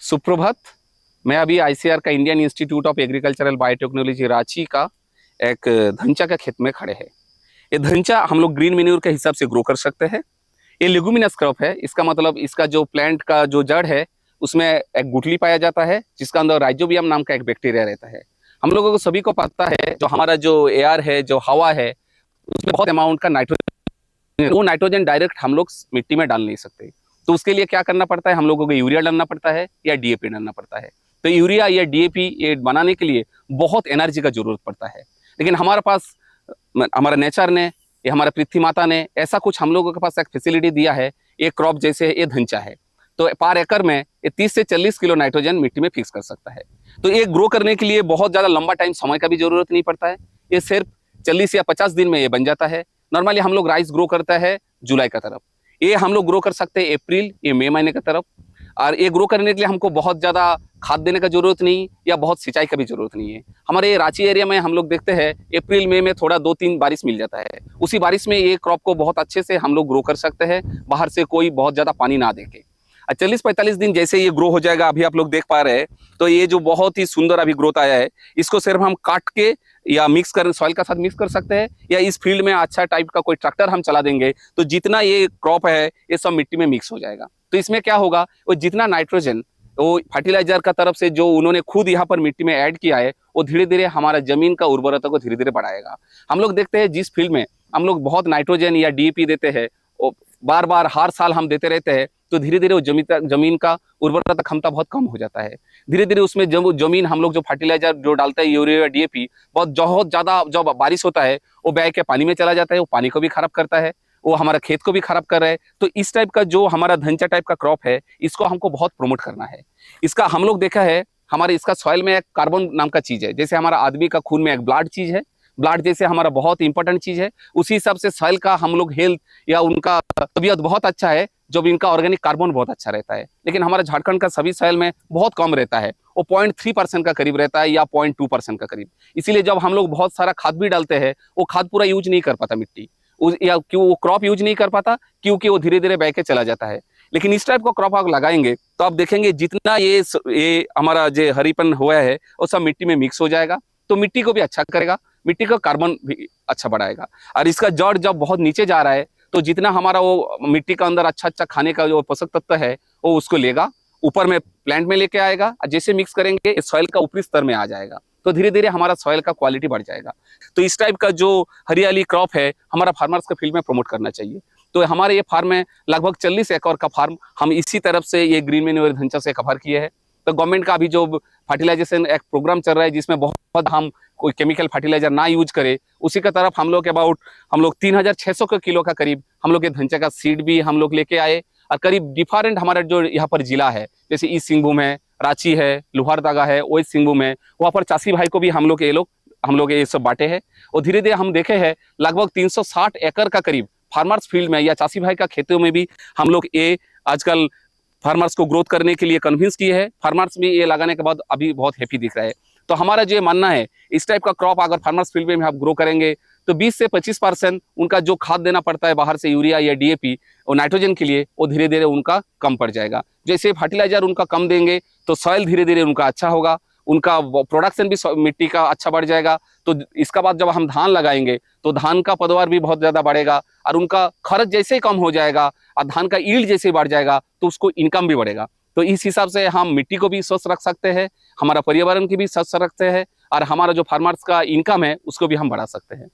सुप्रभात। मैं अभी आईसीआर का Indian institute of agricultural biotechnology Ranchi का एक धनचा का खेत में खड़े हैं। ये धनचा हम लोग ग्रीन मेन्यूर के हिसाब से ग्रो कर सकते हैं। ये लेगुमिनस क्रॉप है। इसका मतलब इसका जो प्लांट का जो जड़ है उसमें एक गुठली पाया जाता है जिसका अंदर राइजोबियम नाम का एक बैक्टीरिया रहता है। हम लोगों को सभी को पता है जो हमारा जो एयर है, जो हवा है, उसमें बहुत अमाउंट का नाइट्रोजन, वो नाइट्रोजन डायरेक्ट हम लोग मिट्टी में डाल नहीं सकते। तो उसके लिए क्या करना पड़ता है, हम लोगों को यूरिया डालना पड़ता है या डीएपी डालना पड़ता है। तो यूरिया या डीएपी ये बनाने के लिए बहुत एनर्जी का जरूरत पड़ता है। लेकिन हमारे पास हमारा नेचर ने, ये हमारा पृथ्वी माता ने ऐसा कुछ हम लोगों के पास एक फैसिलिटी दिया है। ये क्रॉप जैसे ये धनचा है तो पर एकड़ में ये 30 से 40 किलो नाइट्रोजन मिट्टी में फिक्स कर सकता है। तो ये ग्रो करने के लिए बहुत ज़्यादा लंबा टाइम समय का भी जरूरत नहीं पड़ता है। ये सिर्फ 40 या 50 दिन में ये बन जाता है। नॉर्मली हम लोग राइस ग्रो करता है जुलाई का तरफ, ये हम लोग ग्रो कर सकते हैं अप्रैल या मई महीने की तरफ। और ये ग्रो करने के लिए हमको बहुत ज़्यादा खाद देने का जरूरत नहीं या बहुत सिंचाई का भी जरूरत नहीं है। हमारे रांची एरिया में हम लोग देखते हैं अप्रैल मई में थोड़ा 2-3 बारिश मिल जाता है। उसी बारिश में ये क्रॉप को बहुत अच्छे से हम लोग ग्रो कर सकते हैं, बाहर से कोई बहुत ज़्यादा पानी ना देके। 40-45 दिन जैसे ये ग्रो हो जाएगा, अभी आप लोग देख पा रहे हैं, तो ये जो बहुत ही सुंदर अभी ग्रोथ आया है, इसको सिर्फ हम काट के या मिक्स कर सॉइल का साथ मिक्स कर सकते हैं या इस फील्ड में अच्छा टाइप का कोई ट्रैक्टर हम चला देंगे तो जितना ये क्रॉप है ये सब मिट्टी में मिक्स हो जाएगा। तो इसमें क्या होगा, वो जितना नाइट्रोजन वो फर्टिलाइजर का तरफ से जो उन्होंने खुद यहाँ पर मिट्टी में ऐड किया है वो धीरे धीरे हमारा जमीन का उर्वरता को धीरे धीरे बढ़ाएगा। हम लोग देखते हैं जिस फील्ड में हम लोग बहुत नाइट्रोजन या डीएपी देते हैं, वो बार बार हर साल हम देते रहते हैं, तो धीरे धीरे वो जमीन का उर्वरता क्षमता बहुत कम हो जाता है। धीरे धीरे उसमें जमीन हम लोग जो फर्टिलाइजर जो डालते हैं यूरिया या डीएपी, बहुत ज़्यादा जब बारिश होता है वो बह के पानी में चला जाता है, वो पानी को भी खराब करता है, वो हमारा खेत को भी खराब कर रहा है। तो इस टाइप का जो हमारा धनचा टाइप का क्रॉप है इसको हमको बहुत प्रमोट करना है। इसका हम लोग देखा है हमारे इसका सॉइल में एक कार्बन नाम का चीज़ है। जैसे हमारा आदमी का खून में एक ब्लड चीज़ है, ब्लड जैसे हमारा बहुत इंपॉर्टेंट चीज़ है, उसी हिसाब से सॉइल का हम लोग हेल्थ या उनका तबीयत बहुत अच्छा है जब इनका ऑर्गेनिक कार्बन बहुत अच्छा रहता है। लेकिन हमारा झारखंड का सभी सॉइल में बहुत कम रहता है, वो 0.3% का करीब रहता है या 0.2% का करीब। इसीलिए जब हम लोग बहुत सारा खाद भी डालते हैं वो खाद पूरा यूज नहीं कर पाता मिट्टी, या क्यों वो क्रॉप यूज नहीं कर पाता, क्योंकि वो धीरे धीरे बह के चला जाता है। लेकिन इस टाइप का क्रॉप आप लगाएंगे तो आप देखेंगे जितना ये हमारा जो हरीपन हुआ है वो सब मिट्टी में मिक्स हो जाएगा, तो मिट्टी को भी अच्छा करेगा, मिट्टी का कार्बन भी अच्छा बढ़ाएगा। और इसका जड़ जब बहुत नीचे जा रहा है तो जितना हमारा वो मिट्टी का अंदर अच्छा अच्छा खाने का जो पोषक तत्व है वो उसको लेगा, ऊपर में प्लांट में लेके आएगा, और जैसे मिक्स करेंगे सॉइल का ऊपरी स्तर में आ जाएगा, तो धीरे धीरे हमारा सॉइल का क्वालिटी बढ़ जाएगा। तो इस टाइप का जो हरियाली क्रॉप है हमारा फार्मर्स के फील्ड में प्रमोट करना चाहिए। तो हमारे ये फार्म में लगभग 40 एकड़ का फार्म हम इसी तरफ से ये ग्रीन मेन्यूर धनचा से कवर किए हैं। तो गवर्नमेंट का अभी जो फर्टिलाइजेशन एक प्रोग्राम चल रहा है जिसमें बहुत हम कोई केमिकल फर्टिलाइजर ना यूज करे, उसी का तरफ हम लोग 3600 किलो का करीब हम लोग ये धनचा का सीड भी हम लोग लेके आए। और करीब डिफरेंट हमारा जो यहाँ पर जिला है, जैसे ईस्ट सिंहभूम है, रांची है, लोहारदगा है, वेस्ट सिंहभूम है, वहाँ पर चासी भाई को भी हम लोग ये सब बांटे हैं। और धीरे धीरे हम देखे हैं लगभग 360 एकड़ का करीब फार्मर्स फील्ड में या चासी भाई का खेतों में भी हम लोग ये आजकल फार्मर्स को ग्रोथ करने के लिए कन्विंस किए हैं। फार्मर्स भी ये लगाने के बाद अभी बहुत हैप्पी दिख रहा है। तो हमारा जो मानना है इस टाइप का क्रॉप अगर फार्मर्स फील्ड में आप ग्रो करेंगे तो 20 से 25% उनका जो खाद देना पड़ता है बाहर से यूरिया या डीएपी और नाइट्रोजन के लिए, वो धीरे धीरे उनका कम पड़ जाएगा। जैसे फर्टिलाइजर उनका कम देंगे तो सॉइल धीरे धीरे उनका अच्छा होगा, उनका प्रोडक्शन भी मिट्टी का अच्छा बढ़ जाएगा। तो इसका बाद जब हम धान लगाएंगे तो धान का पैदावार भी बहुत ज़्यादा बढ़ेगा और उनका खर्च जैसे ही कम हो जाएगा और धान का ईल्ड जैसे ही बढ़ जाएगा तो उसको इनकम भी बढ़ेगा। तो इस हिसाब से हम मिट्टी को भी स्वस्थ रख सकते हैं, हमारा पर्यावरण की भी स्वस्थ रखते हैं और हमारा जो फार्मर्स का इनकम है उसको भी हम बढ़ा सकते हैं।